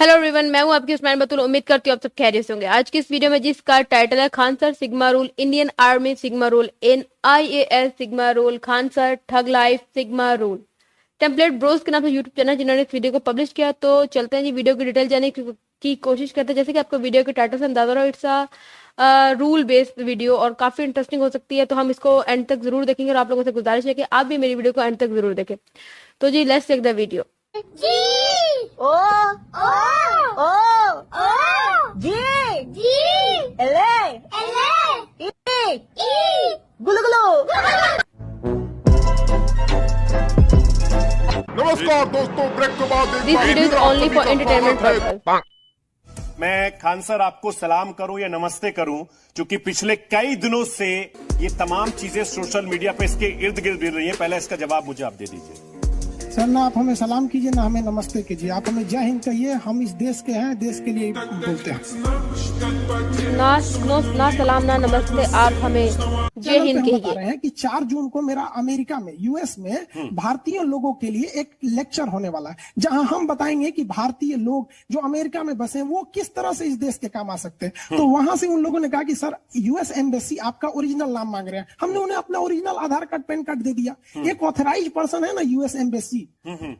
Hello everyone, मैं हूं आपकी उस्मान बतूल। उम्मीद करती हूं आप सब खैरियत से होंगे। आज की इस वीडियो में जिसका टाइटल है Khan sir sigma rule, Indian army sigma rule, NIAS sigma rule, Khan sir thug life sigma rule, template Bros के नाम से यूट्यूब चैनल जिन्होंने इस वीडियो को पब्लिश किया। तो चलते हैं जी, वीडियो की डिटेल जानने की कोशिश करते हैं। जैसे कि आपको वीडियो के टाइटल से अंदाजा हो, it's a rule based video और काफी इंटरेस्टिंग हो सकती है, तो हम इसको एंड तक जरूर देखेंगे और आप लोगों से गुजारिश है कि आप भी मेरी वीडियो को एंड तक जरूर देखें। तो जी लेट्स चेक द वीडियो। जी ओ ओ ओ ओ जी जी एले एले ई गुलु गुलु। नमस्कार दोस्तों, ब्रेक के बाद this video is only for entertainment purpose. मैं खान सर आपको सलाम करूं या नमस्ते करूं, क्योंकि पिछले कई दिनों से ये तमाम चीजें सोशल मीडिया पे इसके इर्द गिर्द गिर रही हैं। पहले इसका जवाब मुझे आप दे दीजिए। सर, ना आप हमें सलाम कीजिए ना हमें नमस्ते कीजिए। आप हमें जय हिंद कहिए। हम इस देश के हैं, देश के लिए बोलते हैं। ना सलाम ना नमस्ते, आप हमें जय हिंद बता कहिए। रहे हैं कि 4 जून को मेरा अमेरिका में US में भारतीय लोगों के लिए एक लेक्चर होने वाला है, जहां हम बताएंगे कि भारतीय लोग जो अमेरिका में बसे हैं वो किस तरह से इस देश के काम आ सकते हैं। तो वहां से उन लोगों ने कहा कि सर, US एम्बेसी आपका ओरिजिनल नाम मांग रहे हैं। हमने उन्हें अपना ओरिजिनल आधार कार्ड, पैन कार्ड दे दिया। एक ऑथराइज पर्सन है ना US एम्बेसी।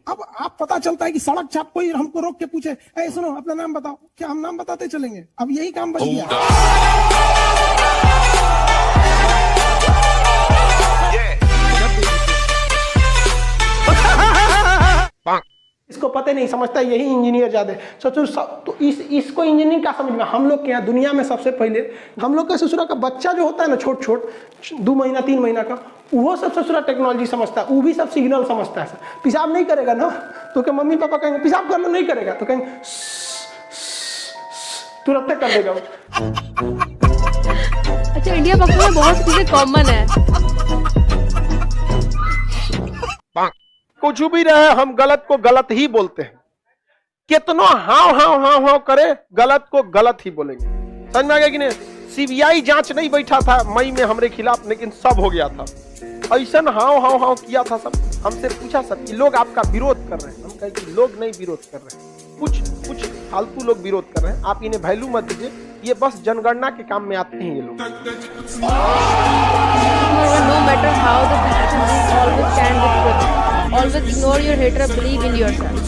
अब आप पता चलता है कि सड़क छाप कोई हमको रोक के पूछे, ए सुनो अपना नाम बताओ, क्या हम नाम बताते चलेंगे? अब यही काम बच गया। इसको पता नहीं, समझता है यही इंजीनियर ज्यादा सोचो तो इसको इंजीनियरिंग क्या समझ में? हम लोग के यहाँ दुनिया में सबसे पहले हम लोग का ससुरा का बच्चा जो होता है ना, छोट छोट 2 महीना 3 महीना का, वो सब ससुरा टेक्नोलॉजी समझता है। वो भी सब सिग्नल समझता है। पेशाब नहीं करेगा ना तो क्या मम्मी पापा कहेंगे पेशाब कर लो, नहीं करेगा तो कहेंगे तुरंत कर देगा वो। अच्छा, इंडिया पाकिस्तान में बहुत चीजें कॉमन है। कुछ भी रहे, हम गलत को गलत ही बोलते हैं। कितना हाव हाव हाव हाव करे, गलत को गलत ही बोलेंगे। समझ में आ गया कि नहीं? CBI जांच नहीं बैठा था मई में हमारे खिलाफ, लेकिन सब हो गया था। ऐसा हाव हाव हाव किया था सब। हमसे पूछा सर कि लोग आपका विरोध कर रहे हैं। हम कहे कि लोग नहीं विरोध कर रहे हैं, कुछ फालतू लोग विरोध कर रहे हैं। आप इन्हें वैल्यू मत दीजिए, ये बस जनगणना के काम में आते हैं ये लोग। No matter how the situation is, always stand with truth. Always ignore your hater, believe in yourself.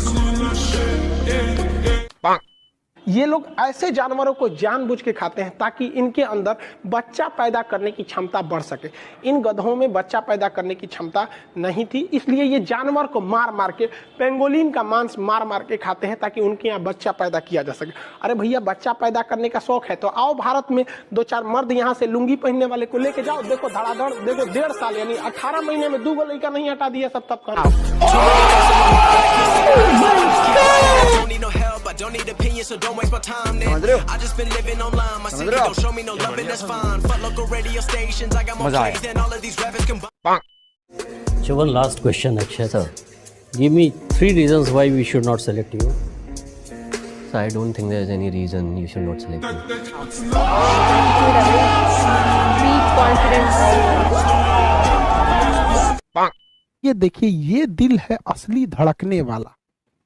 ये लोग ऐसे जानवरों को जानबूझ के खाते हैं ताकि इनके अंदर बच्चा पैदा करने की क्षमता बढ़ सके। इन गधों में बच्चा पैदा करने की क्षमता नहीं थी, इसलिए ये जानवर को मार मार के, पेंगोलिन का मांस मार मार के खाते हैं ताकि उनके यहाँ बच्चा पैदा किया जा सके। अरे भैया, बच्चा पैदा करने का शौक है तो आओ भारत में 2-4 मर्द यहाँ से लुंगी पहनने वाले को लेके जाओ। देखो धड़ाधड़, देखो 1.5 साल यानी 18 महीने में 2 लड़का नहीं हटा दिया सब तब कर। Don't need opinions, so don't waste my time then. I just been living online. My city don't show me no love and that's fine. Fuck local radio stations. I got more plays than all of these rappers combined. So one last question, Akshay sir. Give me 3 reasons why we should not select you. So I don't think there is any reason you should not select me. Be confident. ये देखिए, ये दिल है असली धड़कने वाला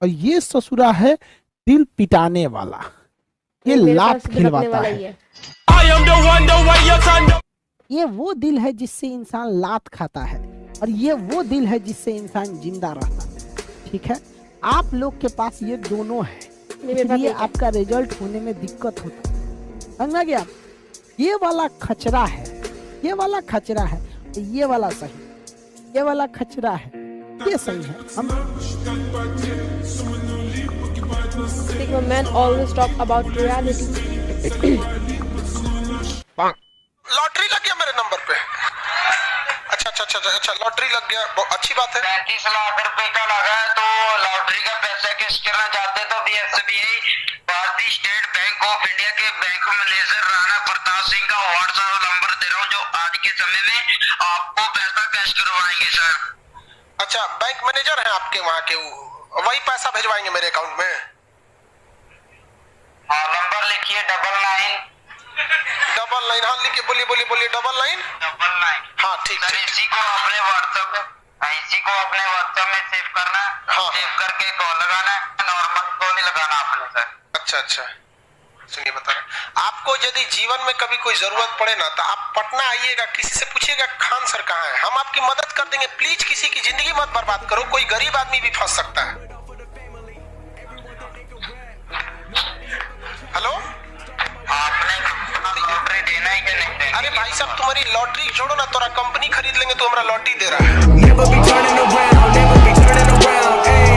और ये ससुरा है दिल पिटाने वाला। ये लात खिलवाता है। ये वो दिल है जिससे इंसान लात खाता है और ये वो दिल है जिससे इंसान जिंदा रहता है। ठीक है, आप लोग के पास ये दोनों है, इसलिए आपका रिजल्ट होने में दिक्कत होता है। समझ गया? ये वाला खचरा है, ये वाला खचरा है, ये वाला सही, ये वाला खचरा है, ये सही है। हम Sigma men always talk about reality. Lottery लग गया मेरे नंबर पे। अच्छा, लॉटरी लग गया, बहुत अच्छी बात है। 35 लाख रुपए का लगा है, तो लॉटरी का पैसा कैश करना चाहते तो भी SBI भारतीय स्टेट बैंक ऑफ इंडिया के बैंक मैनेजर राणा प्रताप सिंह का WhatsApp नंबर दे रहा हूँ, जो आज के समय में आपको पैसा कैश करवाएंगे सर। अच्छा, बैंक मैनेजर हैं आपके वहाँ के, वही पैसा भिजवाएंगे मेरे अकाउंट में? हाँ, नंबर लिखिए 99 99। हाँ लिखिए, बोलिए 99। हाँ ठीक है, इसी को अपने WhatsApp में इसी को अपने व्हाट्सएप में सेव करना है, सेव करके कॉल लगाना है, नॉर्मल कॉल ही लगाना आपने सर। अच्छा अच्छा, सुनिए बता रहे, आपको यदि जीवन में कभी कोई जरूरत पड़े ना तो आप पटना आइएगा, किसी से पूछिएगा खान सर कहाँ है, हम आपकी मदद कर देंगे। प्लीज किसी की जिंदगी मत बर्बाद करो, कोई गरीब आदमी भी फंस सकता है। हेलो, आपने लॉटरी देना है कि नहीं देना? अरे भाई साहब, तुम्हारी लॉटरी छोड़ो ना, तोरा कंपनी खरीद लेंगे, तो हमारा लॉटरी दे रहा है। Never be turning around, never be turning around, ayy.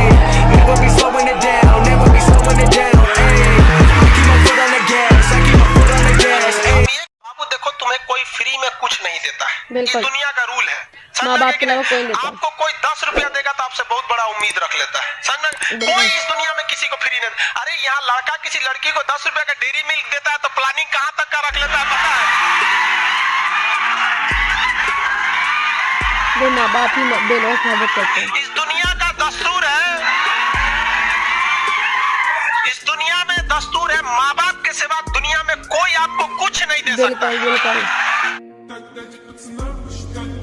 Never be slowing it down, never be slowing it down, ayy. I keep my foot on the gas, I keep my foot on the gas, ayy. बाबू देखो, तुम्हें कोई free में कुछ नहीं देता है, ये बिल्कुल। दुनिया का रूल है। माँ बाप के अलावा कोई नहीं देता। आपको कोई 10 रुपया देगा तो आपसे बहुत बड़ा उम्मीद रख लेता है, समझ? कोई इस दुनिया में किसी को फ्री नहीं। अरे यहाँ लड़का किसी लड़की को 10 रुपया का डेयरी मिल्क देता है तो प्लानिंग कहाँ तक का रख लेता है पता है? माँ बाप ही बेलौस मदद करते हैं। इस दुनिया का दस्तूर है, इस दुनिया में दस्तूर है, माँ बाप के सिवा दुनिया में कोई आपको कुछ नहीं दे सकता। बिल्कुल।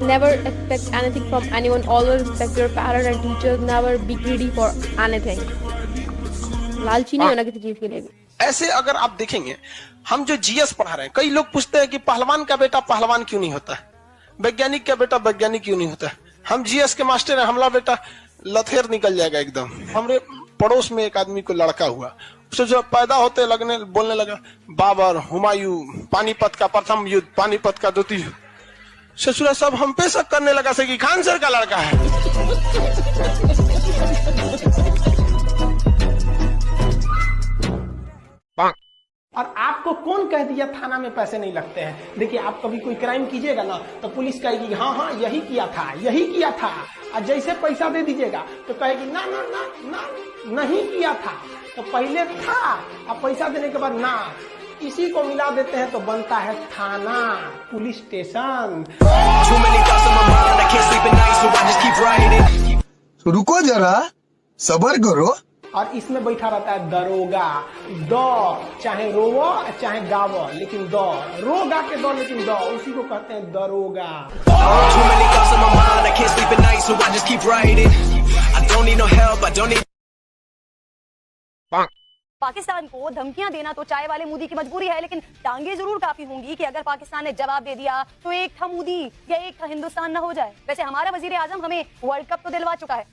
Never expect anything from anyone. Always respect your parents and teachers. Never be greedy for anything. लालची नहीं होना किसी चीज के लिए भी। ऐसे अगर आप देखेंगे, हम जो जीएस पढ़ा रहे हैं, कई लोग पूछते हैं कि पहलवान का बेटा पहलवान क्यों नहीं होता है, वैज्ञानिक का बेटा वैज्ञानिक क्यों नहीं होता है। हम जीएस के मास्टर हैं, हमारा बेटा लथेर निकल जाएगा एकदम। हमारे पड़ोस में एक आदमी को लड़का हुआ, उसे जो पैदा होते लगने बोलने लगा बाबर, हुमायूं, पानीपत का प्रथम युद्ध, पानीपत का द्वितीय युद्ध। ससुरा सब हम पे शक करने लगा कि खान सर का लड़का है। और आपको कौन कह दिया थाना में पैसे नहीं लगते हैं? देखिए, आप कभी कोई क्राइम कीजिएगा ना तो पुलिस कहेगी हाँ हाँ यही किया था, यही किया था। और जैसे पैसा दे दीजिएगा तो कहेगी ना ना ना ना नहीं किया था, तो पहले था और पैसा देने के बाद ना, इसी को मिला देते हैं तो बनता है थाना, पुलिस स्टेशन। रुको जरा, सबर करो। और इसमें बैठा रहता है दरोगा, द चाहे रोवो चाहे गावो, लेकिन द रोगा के दो, लेकिन द उसी को कहते हैं दरोगा। पाकिस्तान को धमकियां देना तो चाय वाले मोदी की मजबूरी है, लेकिन टांगे जरूर काफी होंगी कि अगर पाकिस्तान ने जवाब दे दिया तो एक था मोदी या एक था हिंदुस्तान न हो जाए। वैसे हमारा वजीर आजम हमें वर्ल्ड कप तो दिलवा चुका है,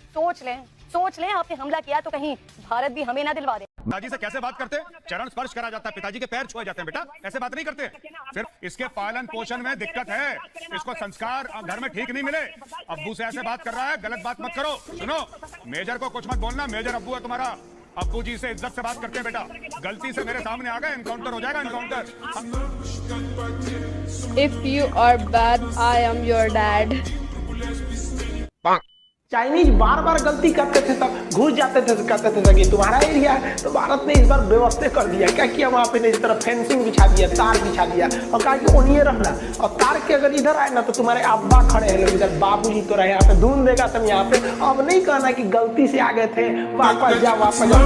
सोच लें आपने हमला किया तो कहीं भारत भी हमें ना दिलवा दे। पिताजी से कैसे बात करते? चरण स्पर्श करा जाता है, पिताजी के पैर छुए जाते हैं। बेटा ऐसे बात नहीं करते। सिर्फ इसके पालन पोषण में दिक्कत है, इसको संस्कार घर में ठीक नहीं मिले। अब्बू से ऐसे बात कर रहा है, गलत बात मत करो। सुनो, मेजर को कुछ मत बोलना, मेजर अब्बू है तुम्हारा। अब्बू जी से इज्जत से बात करते हैं बेटा। गलती से मेरे सामने आ गए, एनकाउंटर हो जाएगा, encounter. If you are bad, I am your dad. Chinese बार बार गलती करते थे, तब घुस जाते थे, कहते थे कि तुम्हारा एरिया है। तो भारत ने इस बार व्यवस्था कर दिया, क्या किया वहाँ पे, इस तरह फेंसिंग बिछा दिया, तार बिछा दिया और कहा कि ओनिए रखना। और तार के अगर इधर आए ना तो तुम्हारे अब्बा खड़े हैं, लोग इधर बाबूजी तो रहे, यहाँ पे धून देगा तुम यहाँ पे। अब नहीं कहना कि गलती से आ गए थे, वापस जा वापस जा।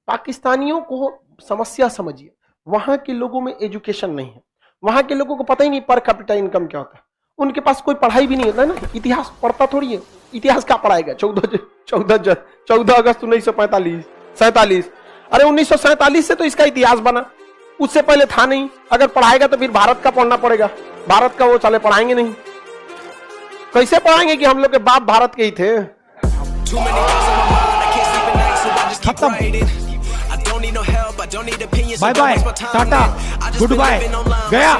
पाकिस्तानियों को समस्या समझिए, वहां के लोगों में एजुकेशन नहीं है, वहां के लोगों को पता ही नहीं पर कैपिटा इनकम क्या होता है। उनके पास कोई पढ़ाई भी नहीं होता है ना, इतिहास पढ़ता थोड़ी है। इतिहास क्या पढ़ाएगा? 14 अगस्त 1947। अरे 1947 से तो इसका इतिहास बना, उससे पहले था नहीं। अगर पढ़ाएगा तो फिर भारत का पढ़ना पड़ेगा, भारत का वो चले पढ़ाएंगे नहीं। कैसे पढ़ाएंगे कि हम लोग के बाप भारत के ही थे? Bye bye, tata, good bye, गया।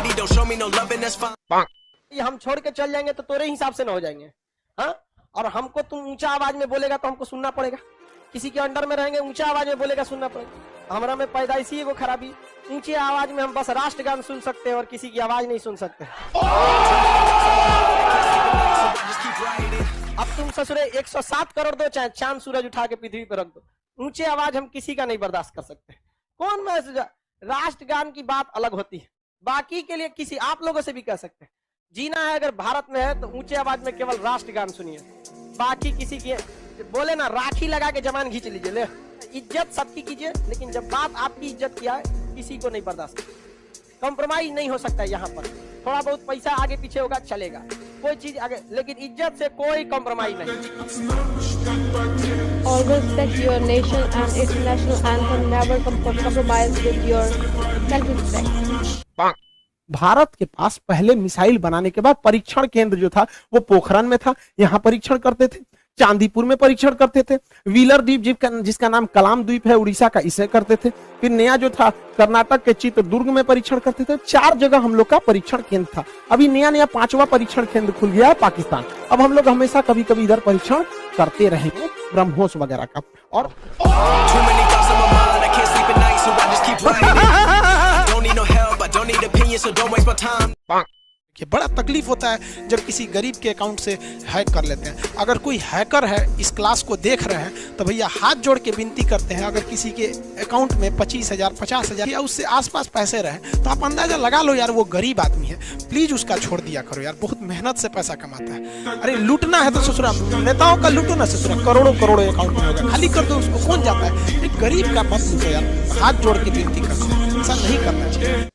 ये हम छोड़ के चल जाएंगे तो तेरे हिसाब से ना हो जाएंगे, हाँ? और हमको तुम ऊंचा आवाज में बोलेगा तो हमको सुनना पड़ेगा। किसी के अंडर में रहेंगे, ऊंचा आवाज में बोलेगा, सुनना पड़ेगा। हमारा में पैदाइशी को खराबी, ऊंची आवाज में हम बस राष्ट्रगान सुन सकते हैं और किसी की आवाज नहीं सुन सकते। अब तुम ससुरे 107 करोड़ दो, चाहे चांद सूरज उठा के पृथ्वी पर रख दो, ऊंचे आवाज हम किसी का नहीं बर्दाश्त कर सकते। कौन मैसेज? राष्ट्रगान की बात अलग होती है, बाकी के लिए किसी आप लोगों से भी कह सकते हैं। जीना है अगर भारत में है तो ऊंचे आवाज में केवल राष्ट्रगान सुनिए, बाकी किसी की बोले ना राखी लगा के जमान खींच लीजिए। ले, इज्जत सबकी कीजिए, लेकिन जब बात आपकी इज्जत की है किसी को नहीं बर्दाश्त। कॉम्प्रोमाइज नहीं हो सकता है यहाँ पर। थोड़ा बहुत पैसा आगे पीछे होगा चलेगा, कोई चीज आगे, लेकिन इज्जत से कोई कॉम्प्रोमाइज नहीं। Always respect your nation and its national anthem. Never compromise with your self-respect. Bharat के पास पहले मिसाइल बनाने के बाद परीक्षण केंद्र जो था वो पोखरण में था, यहाँ परीक्षण करते थे। चांदीपुर में परीक्षण करते थे। व्हीलर द्वीप जिसका नाम कलाम द्वीप है उड़ीसा का, इसे करते थे। फिर नया जो था कर्नाटक के चित्रदुर्ग में परीक्षण करते थे। 4 जगह हम लोग का परीक्षण केंद्र था। अभी नया 5वां परीक्षण केंद्र खुल गया है पाकिस्तान। अब हम लोग हमेशा कभी कभी इधर परीक्षण करते रहेंगे ब्रह्मोस वगैरह का। और कि बड़ा तकलीफ होता है जब किसी गरीब के अकाउंट से हैक कर लेते हैं। अगर कोई हैकर है इस क्लास को देख रहे हैं तो भैया हाथ जोड़ के विनती करते हैं, अगर किसी के अकाउंट में 25,000 50,000 या उससे आसपास पैसे रहे तो आप अंदाजा लगा लो यार वो गरीब आदमी है, प्लीज उसका छोड़ दिया करो यार, बहुत मेहनत से पैसा कमाता है। अरे लूटना है तो ससुरा नेताओं का लूटो ना ससुरा, करोड़ों करोड़ों अकाउंट में होगा, खाली कर दो उसको, कौन जाता है। एक गरीब का मत लूटो यार, हाथ जोड़ के विनती करते हैं, ऐसा नहीं करना चाहिए।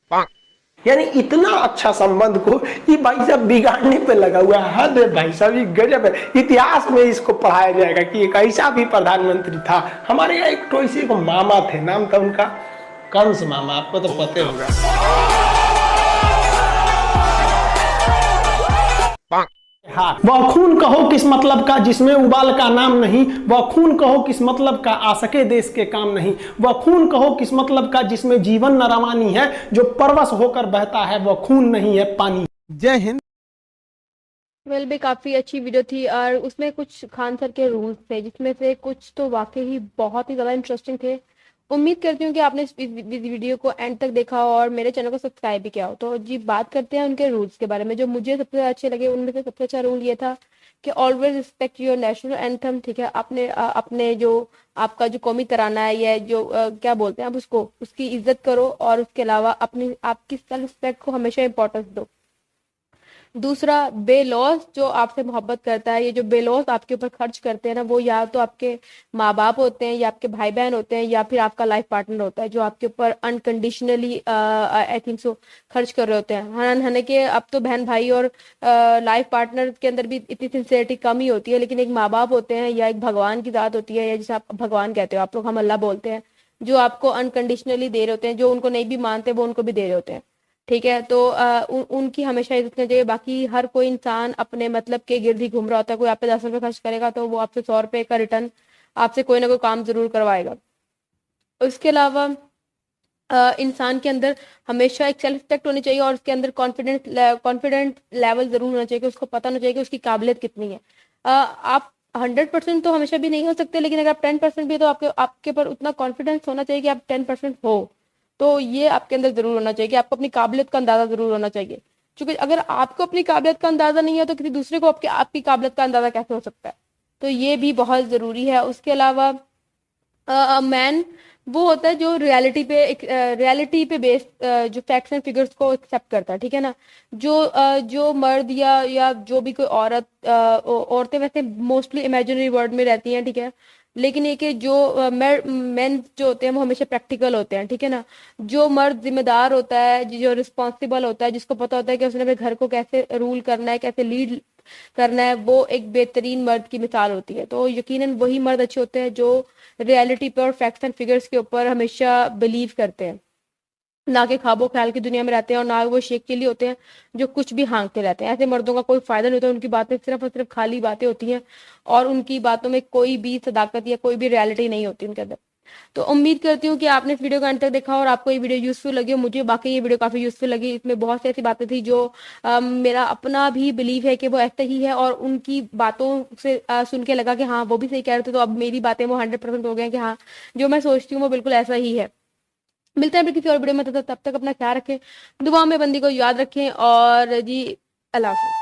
यानी इतना अच्छा संबंध को ये भाई साहब बिगाड़ने पे लगा हुआ है। हद है भाई साहब, ये गजब है। इतिहास में इसको पढ़ाया जाएगा कि एक ऐसा भी प्रधानमंत्री था। हमारे यहाँ एक तो इसी को मामा थे, नाम था उनका कंस मामा, आपको तो पता होगा। हाँ, वह खून कहो किस मतलब का जिसमें उबाल का नाम नहीं, वह खून कहो किस मतलब का आ सके देश के काम नहीं, वह खून कहो किस मतलब का जिसमें जीवन न रवानी है, जो परवश होकर बहता है वह खून नहीं है पानी। जय हिंद। वेल भी काफ़ी अच्छी वीडियो थी और उसमें कुछ खान सर के रूल्स थे जिसमें से कुछ तो वाकई ही बहुत ही ज़्यादा इंटरेस्टिंग थे। उम्मीद करती हूँ कि आपने इस वीडियो को एंड तक देखा और मेरे चैनल को सब्सक्राइब भी किया हो। तो जी बात करते हैं उनके रूल्स के बारे में जो मुझे सबसे अच्छे लगे। उनमें से सबसे अच्छा रूल ये था कि always respect your national anthem. ठीक है, आपने अपने जो आपका जो कौमी तराना है या जो क्या बोलते हैं आप उसको, उसकी इज्जत करो और उसके अलावा अपनी आपकी सेल्फ रिस्पेक्ट को हमेशा इंपॉर्टेंस दो। दूसरा, बेलौस जो आपसे मोहब्बत करता है, ये जो बेलौस आपके ऊपर खर्च करते हैं ना, वो या तो आपके माँ बाप होते हैं या आपके भाई बहन होते हैं या फिर आपका लाइफ पार्टनर होता है जो आपके ऊपर अनकंडीशनली आई थिंक सो खर्च कर रहे होते हैं। हालांकि अब तो बहन भाई और लाइफ पार्टनर के अंदर भी इतनी सिंसियरिटी कम ही होती है, लेकिन एक माँ बाप होते हैं या एक भगवान की ज़ात होती है या जिसे आप भगवान कहते हो, आप लोग हम अल्लाह बोलते हैं, जो आपको अनकंडीशनली दे रहे होते हैं, जो उनको नहीं भी मानते वो उनको भी दे रहे होते हैं। ठीक है, तो उनकी हमेशा इज्जत करनी चाहिए। बाकी हर कोई इंसान अपने मतलब के गिर्द ही घूम रहा होता है। कोई आप पे 10 रुपये खर्च करेगा तो वो आपसे 100 रुपये का रिटर्न आपसे कोई ना कोई काम जरूर करवाएगा। उसके अलावा इंसान के अंदर हमेशा एक सेल्फ रिस्पेक्ट होनी चाहिए और उसके अंदर कॉन्फिडेंट लेवल जरूर होना चाहिए कि उसको पता होना चाहिए कि उसकी काबिलियत कितनी है। आप 100% तो हमेशा भी नहीं हो सकते, लेकिन अगर आप 10% भी तो आपके ऊपर उतना कॉन्फिडेंस होना चाहिए कि आप 10% हो, तो ये आपके अंदर जरूर होना चाहिए कि आपको अपनी काबिलियत का अंदाजा जरूर होना चाहिए। क्योंकि अगर आपको अपनी काबिलियत का अंदाजा नहीं है तो किसी दूसरे को आपकी काबिलियत का अंदाजा कैसे हो सकता है, तो ये भी बहुत जरूरी है। उसके अलावा मैन वो होता है जो रियलिटी पे बेस्ड जो फैक्ट्स एंड फिगर्स को एक्सेप्ट करता है। ठीक है ना, जो मर्द या जो भी कोई औरतें वैसे मोस्टली इमेजिनरी वर्ल्ड में रहती हैं। ठीक है, लेकिन ये कि जो मेन जो होते हैं वो हमेशा प्रैक्टिकल होते हैं। ठीक है ना, जो मर्द जिम्मेदार होता है, जो रिस्पॉन्सिबल होता है, जिसको पता होता है कि उसने अपने घर को कैसे रूल करना है, कैसे लीड करना है, वो एक बेहतरीन मर्द की मिसाल होती है। तो यकीनन वही मर्द अच्छे होते हैं जो रियलिटी पर और फैक्ट्स एंड फिगर्स के ऊपर हमेशा बिलीव करते हैं, ना कि ख्वाबो ख्याल की दुनिया में रहते हैं और ना वो शेख के लिए होते हैं जो कुछ भी हाँकते रहते हैं। ऐसे मर्दों का कोई फायदा नहीं होता, उनकी बातें सिर्फ और सिर्फ खाली बातें होती हैं और उनकी बातों में कोई भी सदाकत या कोई भी रियलिटी नहीं होती उनके अंदर। तो उम्मीद करती हूँ कि आपने इस वीडियो को अंत तक देखा और आपको ये वीडियो यूजफुल लगी हो। मुझे बाकी ये वीडियो काफी यूजफुल लगी। इसमें बहुत सी ऐसी बातें थी जो मेरा अपना भी बिलीव है कि वो ऐसा ही है और उनकी बातों से सुन के लगा कि हाँ वो भी सही कह रहे थे, तो अब मेरी बातें वो 100% हो गए कि हाँ जो मैं सोचती हूँ वो बिल्कुल ऐसा ही है। मिलते हैं किसी और वीडियो में, तब तक अपना ख्याल रखें, दुआ में बंदी को याद रखें और जी अल्लाह हाफ़िज़।